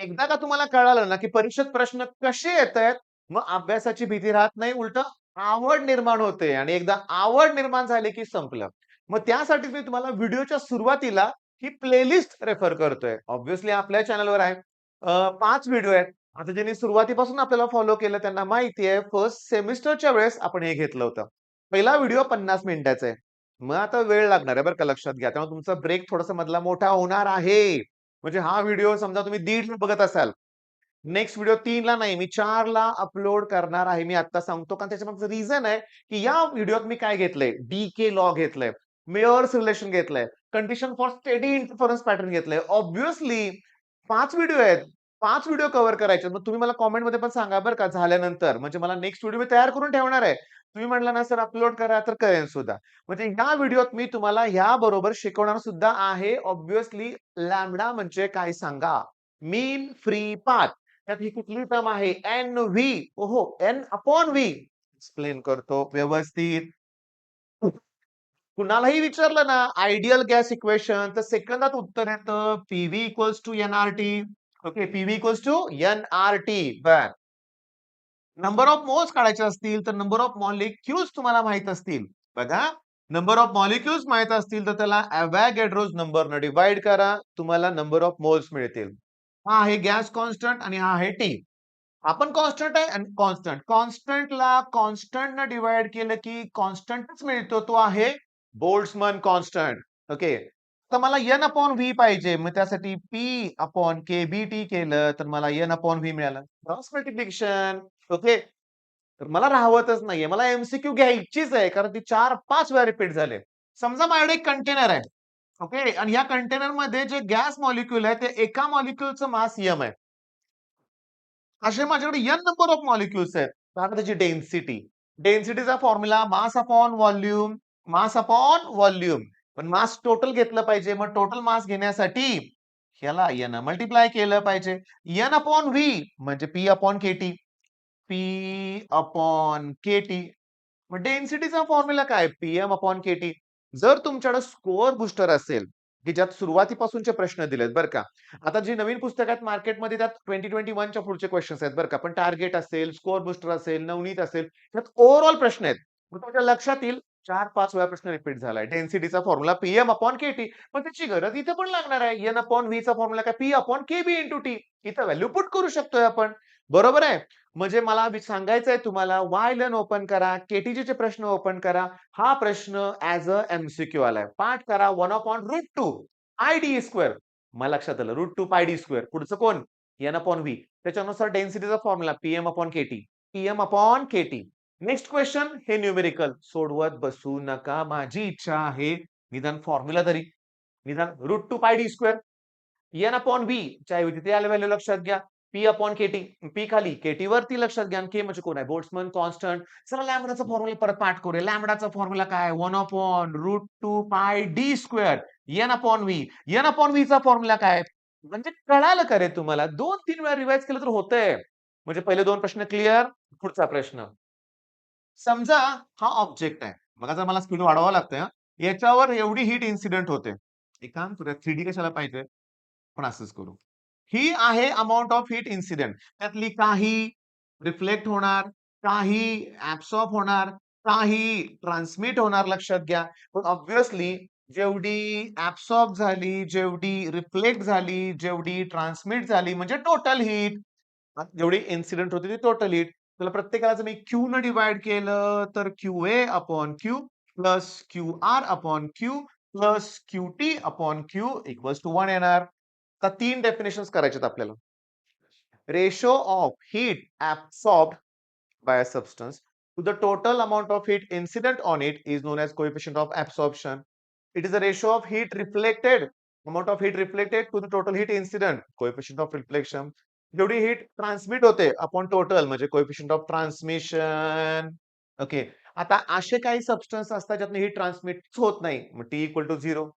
एकदा का तुम्हाला कळालं ना, की परीक्षेत प्रश्न कसे येतायत, मग अभ्यासाची भीती राहत नाही. उलटं आवड निर्माण होते आणि एकदा आवड निर्माण झाली, की संपलं. मग त्यासाठी मी तुम्हाला व्हिडिओच्या सुरुवातीला ही प्लेलिस्ट रेफर करतोय. ऑब्व्हियसली आपल्या चॅनलवर आहे. 5 व्हिडिओ आहेत. आता ज्यांनी सुरुवातीपासून आपल्याला फॉलो केलं त्यांना माहिती आहे, फर्स्ट सेमिस्टरच्या वेळेस आपण हे घेतलं होतं. पहिला व्हिडिओ 50 मिनिटाचा आहे. मग आता वेळ लागणार आहे बरं का, लक्षात घ्या. त्यामुळे तुमचा ब्रेक थोडासा मधला मोठा होणार आहे. म्हणजे हा व्हिडिओ समजा तुम्ही 1:30 बघत असाल, नेक्स्ट व्हिडिओ 3 नाही, मी 4 अपलोड करणार आहे. मी आता सांगतो कारण त्याच्यामागचं रिझन आहे, की या व्हिडिओत मी काय घेतलंय, डीके लॉ घेतलंय, मेयर्स रिलेशन घेतलंय, condition for steady interference pattern घेतलंय. ऑब्व्हियसली 5 व्हिडिओ आहेत. 5 व्हिडिओ कव्हर करायचे. मग तुम्ही मला कमेंटमध्ये पण सांगा बरं का झाल्यानंतर. म्हणजे मला नेक्स्ट व्हिडिओ मी तयार करून ठेवणार आहे. तुम्ही म्हटला ना, "सर अपलोड करा," तर करेन सुद्धा. म्हणजे ह्या व्हिडिओत मी तुम्हाला ह्याबरोबर शिकवणार सुद्धा आहे. ऑब्व्हियसली लॅम्बडा म्हणजे काय सांगा? मीन फ्री पाथ. त्यात ही कुठली टर्म आहे? एन-व्ही. ओहो, एन अपॉन व्ही. एक्सप्लेन करतो व्यवस्थित. कुणालाही विचारलं ना आयडियल गॅस इक्वेशन तर सेकंदात उत्तर येतं PV equals to NRT. Okay, PV equals to NRT. बर. नंबर ऑफ मोल्स काढायचे असतील तर नंबर ऑफ मॉलिक्युल्स तुम्हाला माहित असतील. बघा, नंबर ऑफ मॉलिक्युल्स माहित असतील तर त्याला अवॅगॅड्रोज नंबरनं डिवाइड करा, तुम्हाला नंबर ऑफ मोल्स मिळतील. हा आहे गॅस कॉन्स्टंट आणि हा आहे टी. आपण कॉन्स्टंट आहे आणि कॉन्स्टंट. कॉन्स्टंटला कॉन्स्टंटनं डिवाइड केलं की कॉन्स्टंटच मिळतो. तो आहे बोल्ट्झमन कॉन्स्टंट. ओके. तर मला एन अपॉन व्ही पाहिजे. मग त्यासाठी पी अपॉन के बी टी केलं तर मला एन अपॉन व्ही मिळालं. Cross multiplication. ओके. तर मला राहवतच नाहीये. मला एमसीक्यू घ्यायचीच आहे कारण ती 4-5 वेळा रिपीट झाले. समजा माझ्याकडे एक कंटेनर आहे. ओके. आणि या कंटेनरमध्ये जे गॅस मॉलिक्यूल आहे ते एका मॉलिक्यूलचं मास एम आहे. असे माझ्याकडे एन नंबर ऑफ मॉलिक्युल्स आहेत. कारण त्याची डेन्सिटी. डेन्सिटीचा formula mass upon volume, mass upon volume. पण मास टोटल घेतलं पाहिजे. मग टोटल मास घेण्यासाठी ह्याला एन मल्टिप्लाय केलं पाहिजे. एन अपॉन व्ही म्हणजे P upon KT. P upon KT. मग डेन्सिटीचा फॉर्म्युला काय? PM upon KT. जर तुमच्याकडे स्कोअर बुस्टर असेल, की ज्यात सुरुवातीपासूनचे प्रश्न दिलेत बरं का. आता जी नवीन पुस्तक आहेत मार्केटमध्ये त्यात 2021 च्या पुढचे क्वेश्चन्स आहेत बरं का. पण टार्गेट असेल, स्कोअर बुस्टर असेल, नवनीत असेल, त्यात ओव्हरऑल प्रश्न आहेत. मग तुमच्या लक्षात येईल 4-5 वेळा प्रश्न रिपीट झालाय. डेन्सिटीचा फॉर्म्युला पीएम अपॉन केटी. मग त्याची गरज इथे पण लागणार आहे. एन अपॉन व्ही चा फॉर्म्युला काय? P upon KB into T. इथं व्हॅल्यू पुट करू शकतोय आपण. बरोबर आहे? म्हणजे मला सांगायचंय तुम्हाला वाय लर्न ओपन करा, केटीजीचे प्रश्न ओपन करा. हा प्रश्न ऍज अ एमसीक्यू आलाय. पाठ करा 1/√2 आय डी स्क्वेअर. मला लक्षात आलं √2 पाय डी स्क्वेअर. पुढचं कोण? N upon V. त्याच्यानुसार डेन्सिटीचा formula PM upon KT. PM upon KT. Next question हे न्यूमेरिकल सोडवत बसू नका. माझी इच्छा आहे निदान फॉर्म्युला तरी, निदान √2 pi D square. N upon V च्या ऐवजी ते आले व्हॅल्यू लक्षात घ्या. P upon KT. पी खाली केटी वरती लक्षात घ्या. के म्हणजे कोण आहे? Boltzmann constant. चला लॅम्बडाचा फॉर्म्युला परत पाठ करूया. लॅम्बडाचा फॉर्म्युला काय? 1/√2 pi D square. N upon V. N upon V चा फॉर्म्युला काय? म्हणजे कळालं का रे तुम्हाला? 2-3 वेळा रिवाइज केलं तर होतंय. म्हणजे पहिले 2 प्रश्न क्लिअर. पुढचा प्रश्न. समजा हा ऑब्जेक्ट आहे. बघा जर मला स्पीड वाढवावं लागतंय हां. याच्यावर एवढी हीट इन्सिडेंट होते. एक काम करूया 3D कशाला पाहिजे? आपण असंच करू. ही आहे अमाउंट ऑफ हीट इन्सिडेंट. त्यातली काही रिफ्लेक्ट होणार, काही ॲब्सॉर्ब होणार, काही ट्रान्समिट होणार लक्षात घ्या. पण ऑब्व्हियसली जेवढी ॲब्सॉर्ब झाली, जेवढी रिफ्लेक्ट झाली, जेवढी ट्रान्समिट झाली म्हणजे टोटल हीट. जेवढी इन्सिडेंट होती ती टोटल हीट. त्याला प्रत्येकाला जर मी क्यू न डिव्हाईड केलं तर QA upon Q plus QR upon Q plus QT upon Q equals to 1 येणार. आता 3 डेफिनेशन्स करायच्यात आपल्याला. Ratio of heat absorbed by a substance to the total amount of heat incident on it is known as coefficient of absorption. It is the ratio of heat reflected, amount of heat reflected to the total heat incident, coefficient of reflection. जेवढी heat transmit होते upon total म्हणजे coefficient of transmission. Okay. आता असे काही substance असतात ज्यातून heat transmit होत नाही. मग टी इक्वल टू 0.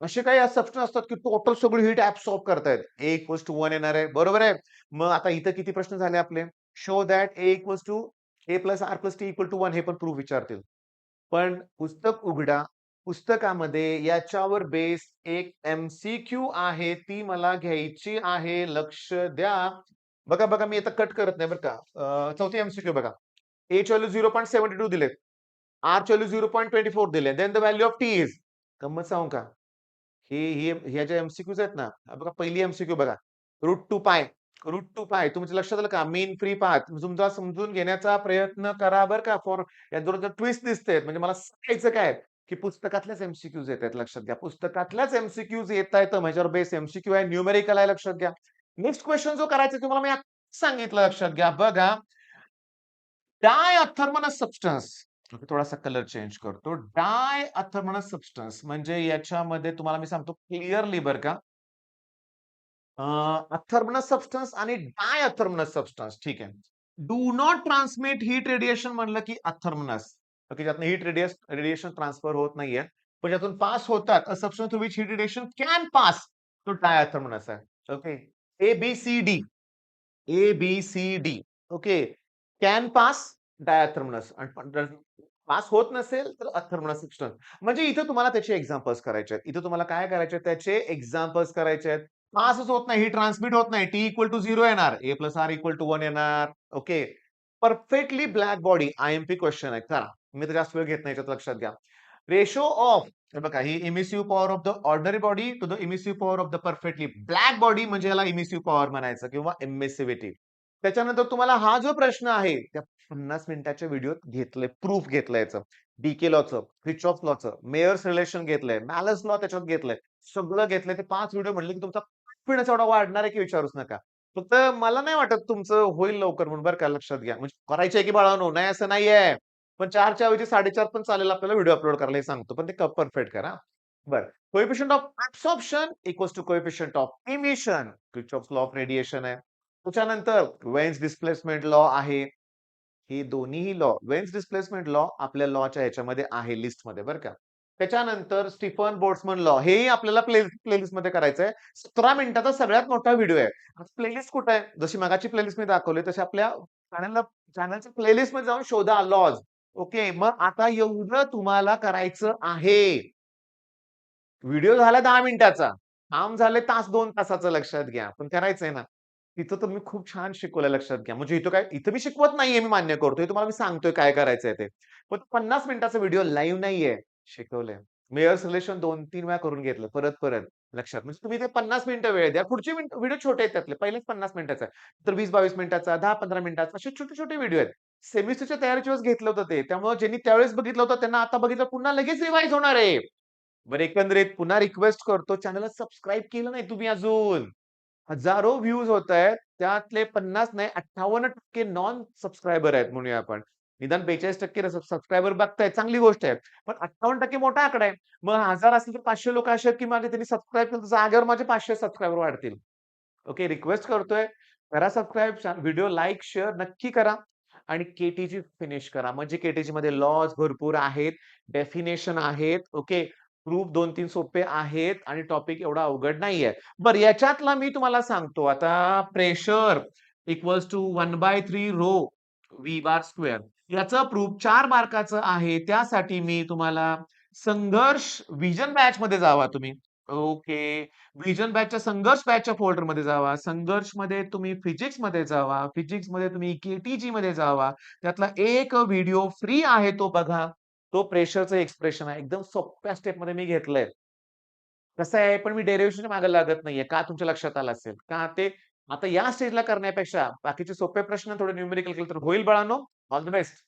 असे काही सबस्टन्स असतात की टोटल सगळी हीट ऍब्सॉर्ब करतायत. ए इक्वल्स टू 1 येणार आहे. बरोबर आहे. मग आता इथं किती प्रश्न झाले आपले? Show that A equals to A plus R plus T equal to 1 हे पण प्रूफ विचारतील. पण पुस्तक उघडा, पुस्तकामध्ये याच्यावर बेस एक MCQ आहे, ती मला घ्यायची आहे. लक्ष द्या. बघा, बघा मी आता कट करत नाही बरं का. चौथी MCQ बघा. H व्हॅल्यू 0.72 दिलेत. R ची व्हॅल्यू 0.24 दिले. Then the value of T is गंमत सांगू का? हे ह्या ज्या एमसीक्यूज आहेत ना, बघा पहिली एमसीक्यू बघा. √2π तुमच्या लक्षात आलं का? मीन फ्री पाथ तुमचा समजून घेण्याचा प्रयत्न करा बरं का. फॉर याच्यावर ट्विस्ट दिसते म्हणजे मला सांगायचं काय की पुस्तकातल्याच एमसीक्यूज येत आहेत लक्षात घ्या. पुस्तकातल्याच एमसीक्यूज येत आहेत माझ्यावर बेस एमसीक्यू आहे, न्यूमेरिकल आहे लक्षात घ्या. नेक्स्ट क्वेश्चन जो करायचा तुम्हाला मी सांगितलं लक्षात घ्या. बघा डायअथर्मनस सबस्टन्स. थोडासा कलर चेंज करतो. डायअथर्मनस सबस्टन्स म्हणजे याच्यामध्ये तुम्हाला मी सांगतो क्लिअरली बरं का. अथर्मनस सबस्टन्स आणि डायअथर्मनस सबस्टन्स ठीक आहे. Do not transmit heat radiation म्हणलं की अथर्मनस. ओके, ज्यातून हीट रेडिएशन ट्रान्सफर होत नाहीये पण ज्यातून पास होतात substance to which heat radiation can pass तो डायअथर्मनस आहे. Okay, ABCD ABCD. Okay, can pass diathermanous आणि पास होत नसेल तर अथर्मनस सबस्टन्स. म्हणजे इथं तुम्हाला त्याचे एक्झाम्पल्स करायचे आहेत. इथं तुम्हाला काय करायचे त्याचे एक्झाम्पल्स करायचे आहेत. पासच होत नाही, ही ट्रान्समिट होत नाही. T इक्वल टू 0 येणार, A+R इक्वल टू 1 येणार. Okay, perfectly black body IMP question आहे. चला मी तर जास्त वेळ घेत नाही, याच्यात लक्षात घ्या. रेशो ऑफ बघा ही emissive power of the ordinary body to the emissive power of the perfectly black body म्हणजे याला इमिसिव्ह पॉवर म्हणायचं किंवा इमिसिव्हिटी. त्याच्यानंतर तुम्हाला हा जो प्रश्न आहे त्या 50 मिनिटाच्या व्हिडिओत घेतलंय, प्रूफ घेतलंय याचं. डीके लॉचं, किर्चॉफ लॉचं, मेयर्स रिलेशन घेतलंय, मॅलस लॉ त्याच्यात घेतलंय. सगळं घेतलंय. ते 5 व्हिडिओ म्हटले की तुमचा कॉन्फिडन्स एवढा वाढणार आहे की विचारूच नका. फक्त मला नाही वाटत तुमचं होईल लवकर म्हणून बरं का लक्षात घ्या. म्हणजे करायचंय की बाळांनो, नाही असं नाहीये. पण 4च्या ऐवजी 4.5 पण चालेल आपल्याला व्हिडिओ अपलोड करायला हे सांगतो. पण ते परफेक्ट करा. बरं. Coefficient of absorption equals to coefficient of emission. Kirchhoff's law of radiation आहे. त्याच्यानंतर वेन्स डिस्प्लेसमेंट लॉ आहे. हे दोन्हीही लॉ वेन्स डिस्प्लेसमेंट लॉ आपल्या लॉच्या ह्याच्यामध्ये आहे लिस्टमध्ये बरं का. त्याच्यानंतर स्टीफन बोल्ट्झमन लॉ हेही आपल्याला प्लेलिस्ट मध्ये करायचं आहे. 17 मिनिटाचा सगळ्यात मोठा व्हिडिओ आहे. प्लेलिस्ट कुठे आहे? जशी मगाची प्लेलिस्ट मी दाखवली तशी आपल्या चॅनलच्या प्लेलिस्ट मध्ये जाऊन शोधा लॉज. ओके, मग आता एवढं तुम्हाला करायचं आहे. व्हिडिओ झाला 10 मिनिटाचा. काम झाले तास 2 तासाचं लक्षात घ्या. पण करायचंय ना. तिथं तर मी खूप छान शिकवलंय लक्षात घ्या. म्हणजे इथं मी शिकवत नाहीये मी मान्य करतोय. तुम्हाला मी सांगतोय काय करायचंय ते. पण 50 मिनिटाचा व्हिडिओ लाईव्ह नाहीये. शिकवलंय. मेयर्स रिलेशन 2-3 वेळा करून घेतलं परत लक्षात. म्हणजे तुम्ही ते 50 मिनिटं वेळ द्या. पुढचे व्हिडिओ छोटे आहेत त्यातले. पहिलेच 50 मिनिटाचा आहे. तर 20-22 मिनिटाचा, 10-15 मिनिटाचा असे छोटे-छोटे व्हिडिओ आहेत. सेमिस्टरच्या तयारीच्या वेळेस घेतलं होतं ते. त्यामुळे ज्यांनी त्यावेळेस बघितलं होतं त्यांना आता बघितलं पुन्हा लगेच रिवाइज होणार आहे. बरं एकंदरीत पुन्हा रिक्वेस्ट करतो चॅनलला सबस्क्राईब केलं नाही तुम्ही अजून. हजारो व्ह्यूज होतायत. त्यातले 50 नाही 58% नॉन सबस्क्रायबर आहेत म्हणूया आपण. निदान 42% सबस्क्रायबर बघतायत चांगली गोष्ट आहे. पण 58% मोठा आकडा आहे. मग 1000 असतील तर 500 लोक असे आहेत की माझे त्यांनी सबस्क्राईब केलं तर जागेवर माझे 500 सबस्क्रायबर वाढतील. ओके, रिक्वेस्ट करतोय. करा सबस्क्राईब, व्हिडिओ लाईक, शेअर नक्की करा आणि केटीजी फिनिश करा. म्हणजे केटीजी मध्ये लॉज भरपूर आहेत, डेफिनेशन आहेत. ओके, प्रूफ 2-3 सोपे आहेत आणि टॉपिक एवढा अवघड नाहीये. बरं याच्यातला मी तुम्हाला सांगतो आता pressure equals to 1/3 rho V bar square याचा प्रूफ 4 मार्काचं आहे. त्यासाठी मी तुम्हाला संघर्ष विजन बॅच मध्ये जावा तुम्ही. ओके, विजन बॅचच्या संघर्ष बॅचच्या फोल्डर मध्ये जावा. संघर्ष मध्ये तुम्ही फिजिक्स मध्ये जावा. फिजिक्स मध्ये तुम्ही केटीजी मध्ये जावा. त्यातला एक व्हिडिओ फ्री आहे तो बघा. तो प्रेशरचं एक्सप्रेशन आहे. एकदम सोप्या स्टेप मध्ये मी घेतलंय. कसं आहे पण मी डेरिव्हेशनच्या मागे लागत नाहीये. का तुमच्या लक्षात आलं असेल? का ते आता या स्टेजला करण्यापेक्षा बाकीचे सोपे प्रश्न थोडे न्यूमेरिकल केले तर होईल बाळांनो. All the best.